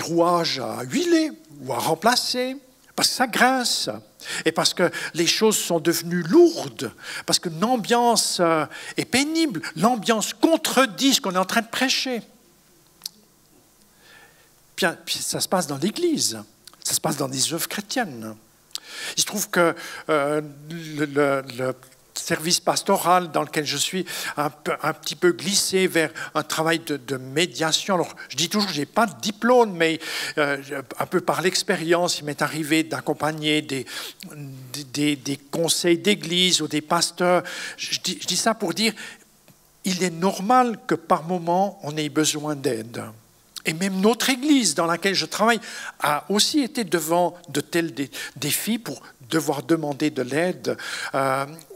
rouages à huiler ou à remplacer, parce que ça grince. Et parce que les choses sont devenues lourdes, parce que l'ambiance est pénible, l'ambiance contredit ce qu'on est en train de prêcher. Puis ça se passe dans l'Église, ça se passe dans des œuvres chrétiennes. Il se trouve que le service pastoral dans lequel je suis un petit peu glissé vers un travail de médiation. Alors, je dis toujours, je n'ai pas de diplôme, mais un peu par l'expérience, il m'est arrivé d'accompagner des conseils d'église ou des pasteurs. Je dis ça pour dire, il est normal que par moment, on ait besoin d'aide. Et même notre église dans laquelle je travaille a aussi été devant de tels défis pour devoir demander de l'aide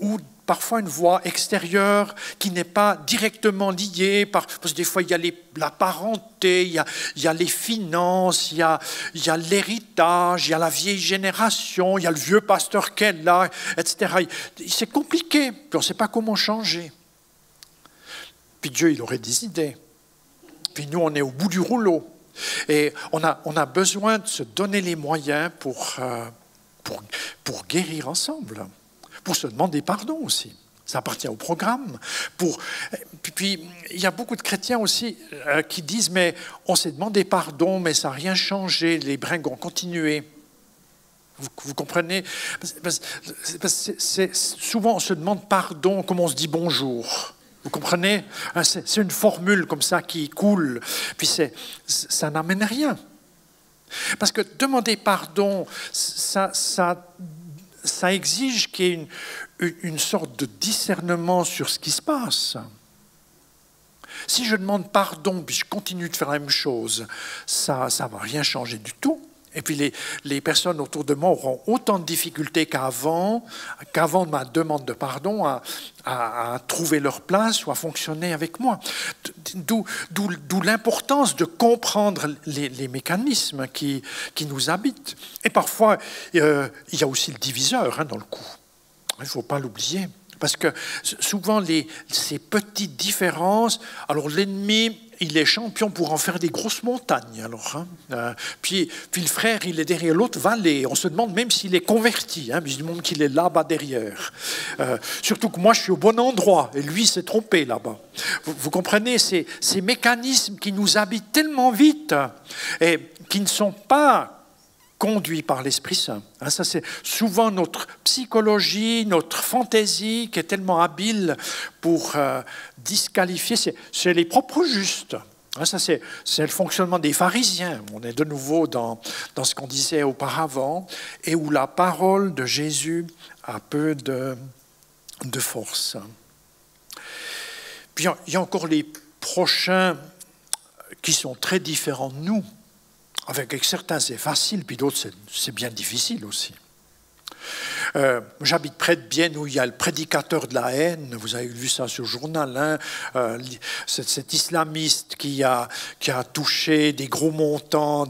ou parfois une voie extérieure qui n'est pas directement liée, parce que des fois il y a la parenté, il y a les finances, il y a l'héritage, il y a la vieille génération, il y a le vieux pasteur qu'elle a, etc. C'est compliqué, puis on ne sait pas comment changer. Puis Dieu, il aurait des idées. Puis nous, on est au bout du rouleau. Et on a besoin de se donner les moyens pour guérir ensemble, pour se demander pardon aussi. Ça appartient au programme. Puis, il y a beaucoup de chrétiens aussi qui disent « mais on s'est demandé pardon, mais ça n'a rien changé, les bringues ont continué ». Vous comprenez? Souvent, on se demande pardon comme on se dit bonjour. Vous comprenez? C'est une formule comme ça qui coule. Puis ça n'amène rien. Parce que demander pardon, ça exige qu'il y ait une sorte de discernement sur ce qui se passe. Si je demande pardon, puis je continue de faire la même chose, ça ne va rien changer du tout. Et puis les personnes autour de moi auront autant de difficultés qu'avant de ma demande de pardon à trouver leur place ou à fonctionner avec moi. D'où l'importance de comprendre les mécanismes qui nous habitent. Et parfois, il y a aussi le diviseur dans le coup. Il ne faut pas l'oublier. Parce que souvent, ces petites différences, alors l'ennemi, il est champion pour en faire des grosses montagnes. Alors, puis le frère, il est derrière l'autre vallée. On se demande même s'il est converti. Puis je demande qu'il est là-bas derrière. Surtout que moi, je suis au bon endroit. Et lui, il s'est trompé là-bas. Vous comprenez, ces mécanismes qui nous habitent tellement vite et qui ne sont pas conduit par l'Esprit Saint. Ça, c'est souvent notre psychologie, notre fantaisie qui est tellement habile pour disqualifier. C'est les propres justes. Ça, c'est le fonctionnement des pharisiens. On est de nouveau dans ce qu'on disait auparavant et où la parole de Jésus a peu de force. Puis il y a encore les prochains qui sont très différents de nous. Avec certains, c'est facile, puis d'autres, c'est bien difficile aussi. J'habite près de Bienne, où il y a le prédicateur de la haine. Vous avez vu ça sur le journal. Cet islamiste qui a touché des gros montants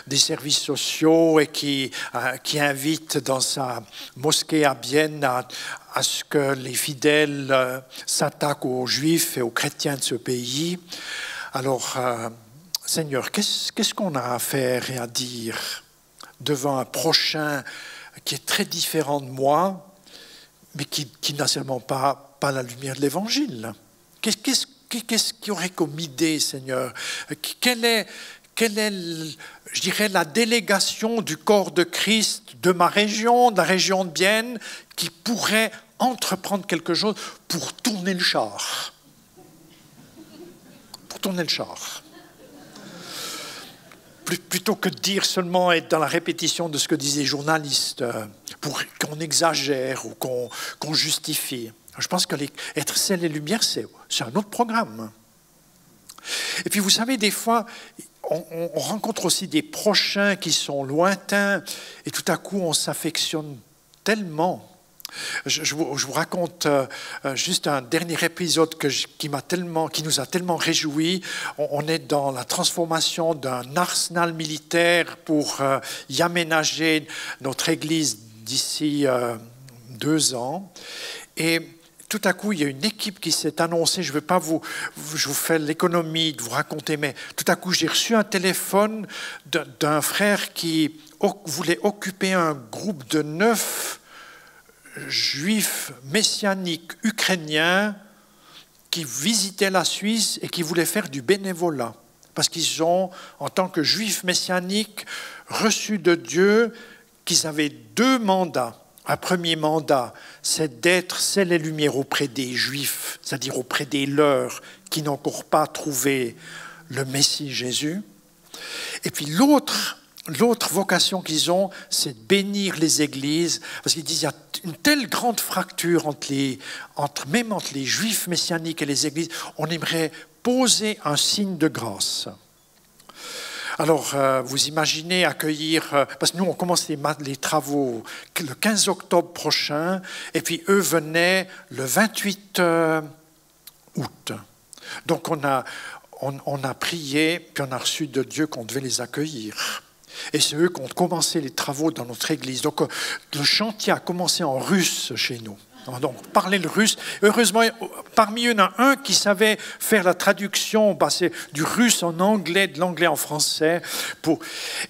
des services sociaux et qui invite dans sa mosquée à Bienne à ce que les fidèles s'attaquent aux Juifs et aux chrétiens de ce pays. Alors, Seigneur, qu'est-ce qu'on a à faire et à dire devant un prochain qui est très différent de moi, mais qui n'a seulement pas la lumière de l'Évangile? Qu'est-ce qu'il y aurait comme idée, Seigneur? Quelle est, je dirais, la délégation du corps de Christ de ma région, de la région de Bienne, qui pourrait entreprendre quelque chose pour tourner le char? Pour tourner le char. Plutôt que de dire seulement être dans la répétition de ce que disaient les journalistes, pour qu'on exagère ou qu'on justifie. Je pense que être sel et lumière, c'est un autre programme. Et puis vous savez, des fois, on rencontre aussi des prochains qui sont lointains et tout à coup on s'affectionne tellement. Je vous raconte juste un dernier épisode qui nous a tellement réjouis. On est dans la transformation d'un arsenal militaire pour y aménager notre église d'ici 2 ans. Et tout à coup, il y a une équipe qui s'est annoncée. Je vous fais l'économie de vous raconter, mais tout à coup, j'ai reçu un téléphone d'un frère qui voulait occuper un groupe de 9 juifs messianiques ukrainiens qui visitaient la Suisse et qui voulaient faire du bénévolat. Parce qu'ils ont, en tant que juifs messianiques, reçu de Dieu qu'ils avaient 2 mandats. un premier mandat, c'est d'être sel et lumière auprès des Juifs, c'est-à-dire auprès des leurs qui n'ont encore pas trouvé le Messie Jésus. Et puis l'autre vocation qu'ils ont, c'est de bénir les églises, parce qu'ils disent qu'il y a une telle grande fracture même entre les Juifs messianiques et les églises, on aimerait poser un signe de grâce. Alors, vous imaginez accueillir, parce que nous, on commence les travaux le 15 octobre prochain, et puis eux venaient le 28 août. Donc, on a prié, puis on a reçu de Dieu qu'on devait les accueillir. Et c'est eux qui ont commencé les travaux dans notre église. Donc, le chantier a commencé en russe chez nous. Donc, parler le russe. Heureusement, parmi eux, il y en a un qui savait faire la traduction, passer du russe en anglais, de l'anglais en français.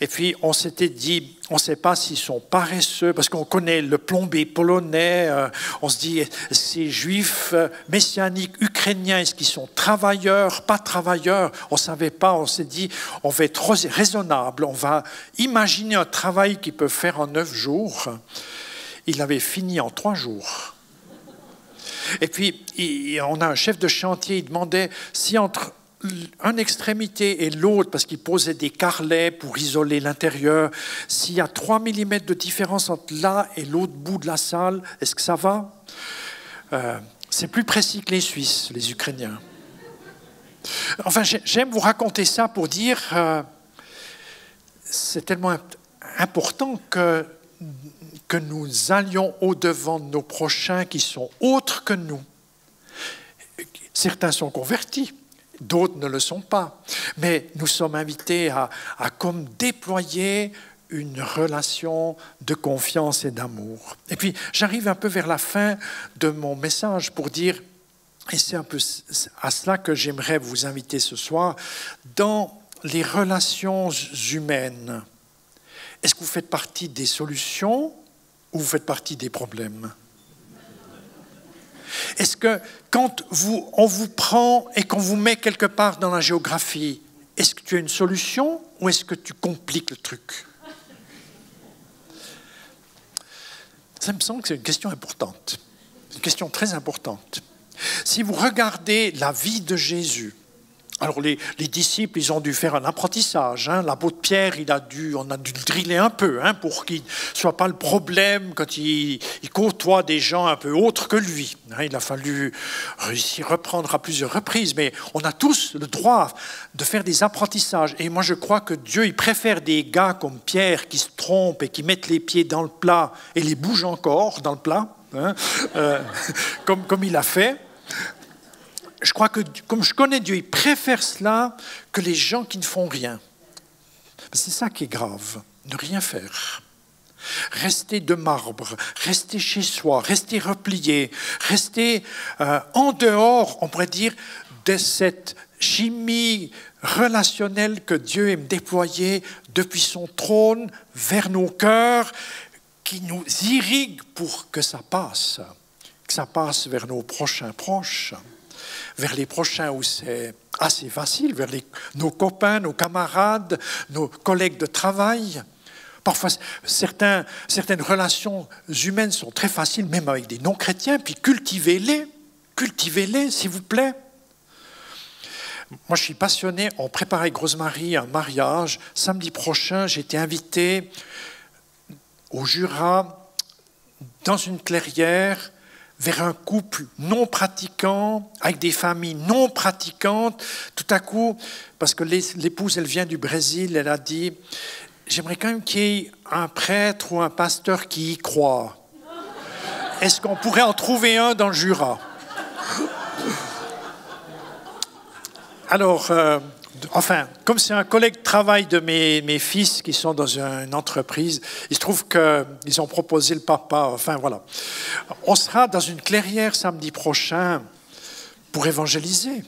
Et puis, on s'était dit, on ne sait pas s'ils sont paresseux, parce qu'on connaît le plombier polonais. On se dit, ces juifs messianiques, ukrainiens, est-ce qu'ils sont travailleurs, pas travailleurs? On ne savait pas. On s'est dit, on va être raisonnable. On va imaginer un travail qu'ils peuvent faire en 9 jours. Il avait fini en 3 jours. Et puis, on a un chef de chantier, il demandait si entre une extrémité et l'autre, parce qu'il posait des carrelets pour isoler l'intérieur, s'il y a 3 mm de différence entre là et l'autre bout de la salle, est-ce que ça va? C'est plus précis que les Suisses, les Ukrainiens. Enfin, j'aime vous raconter ça pour dire c'est tellement important que nous allions au-devant de nos prochains qui sont autres que nous. Certains sont convertis, d'autres ne le sont pas. Mais nous sommes invités à comme déployer une relation de confiance et d'amour. Et puis, j'arrive un peu vers la fin de mon message pour dire, et c'est un peu à cela que j'aimerais vous inviter ce soir, dans les relations humaines, est-ce que vous faites partie des solutions ou vous faites partie des problèmes? Est-ce que quand on vous prend et qu'on vous met quelque part dans la géographie, est-ce que tu as une solution ou est-ce que tu compliques le truc? Ça me semble que c'est une question importante, une question très importante. Si vous regardez la vie de Jésus, alors les disciples, ils ont dû faire un apprentissage. L'apôtre Pierre, on a dû le driller un peu pour qu'il ne soit pas le problème quand il côtoie des gens un peu autres que lui. Il a fallu réussir à reprendre à plusieurs reprises, mais on a tous le droit de faire des apprentissages. Et moi, je crois que Dieu, il préfère des gars comme Pierre qui se trompent et qui mettent les pieds dans le plat et les bougent encore dans le plat, comme il a fait. Je crois que, comme je connais Dieu, il préfère cela que les gens qui ne font rien. C'est ça qui est grave, ne rien faire. Rester de marbre, rester chez soi, rester replié, rester en dehors, on pourrait dire, de cette chimie relationnelle que Dieu aime déployer depuis son trône vers nos cœurs, qui nous irrigue pour que ça passe vers nos prochains proches. Vers les prochains où c'est assez facile, vers nos copains, nos camarades, nos collègues de travail. Parfois, certaines relations humaines sont très faciles, même avec des non-chrétiens, puis cultivez-les, s'il vous plaît. Moi, je suis passionné, on préparait avec Rosemary un mariage. Samedi prochain, j'ai été invité au Jura, dans une clairière, vers un couple non pratiquant, avec des familles non pratiquantes. Tout à coup, parce que l'épouse, elle vient du Brésil, elle a dit « J'aimerais quand même qu'il y ait un prêtre ou un pasteur qui y croit. Est-ce qu'on pourrait en trouver un dans le Jura ?» Alors, comme c'est un collègue de travail de mes fils qui sont dans une entreprise, il se trouve qu'ils ont proposé le papa. Voilà. On sera dans une clairière samedi prochain pour évangéliser.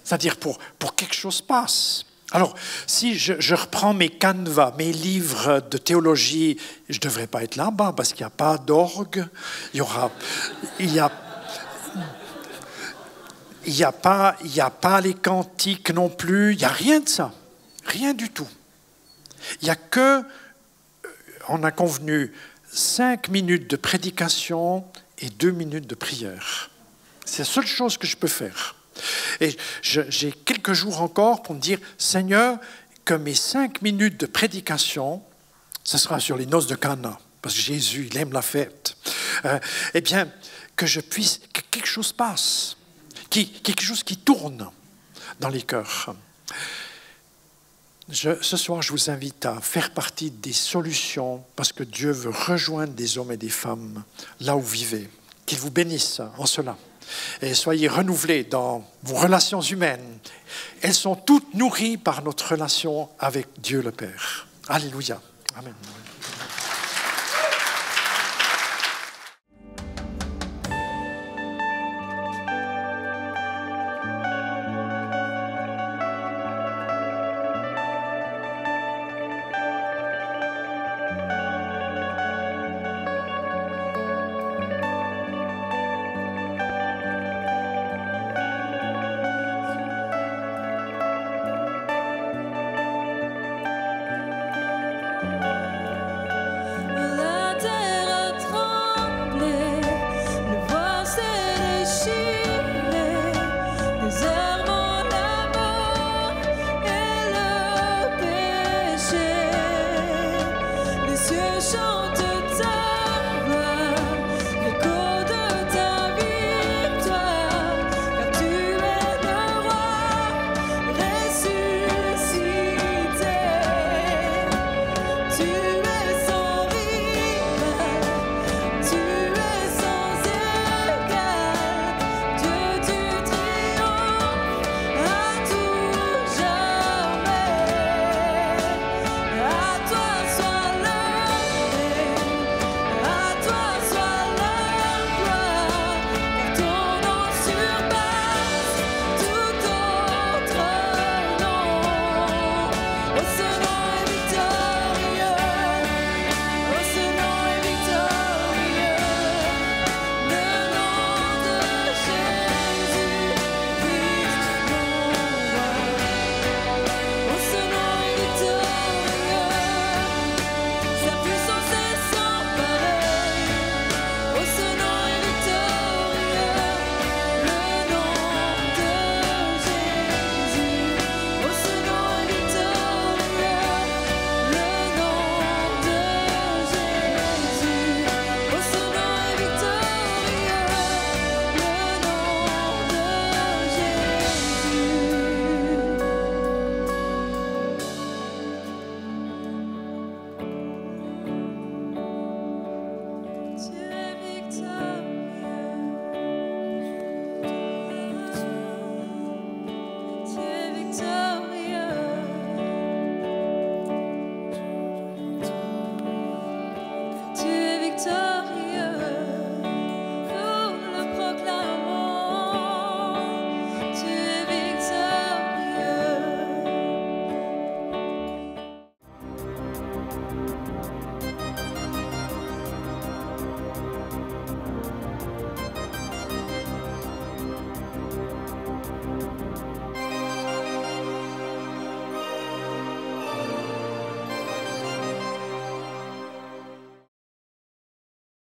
C'est-à-dire pour quelque chose passe. Alors, si je reprends mes canevas, mes livres de théologie, je ne devrais pas être là-bas parce qu'il n'y a pas d'orgue, il n'y a pas les cantiques non plus, il n'y a rien de ça, rien du tout. Il n'y a que, on a convenu, 5 minutes de prédication et 2 minutes de prière. C'est la seule chose que je peux faire. Et j'ai quelques jours encore pour me dire, Seigneur, que mes 5 minutes de prédication, ce sera sur les noces de Cana, parce que Jésus, il aime la fête. Eh bien, que quelque chose passe, quelque chose qui tourne dans les cœurs. Ce soir, je vous invite à faire partie des solutions, parce que Dieu veut rejoindre des hommes et des femmes là où vous vivez. Qu'il vous bénisse en cela. Et soyez renouvelés dans vos relations humaines. Elles sont toutes nourries par notre relation avec Dieu le Père. Alléluia. Amen.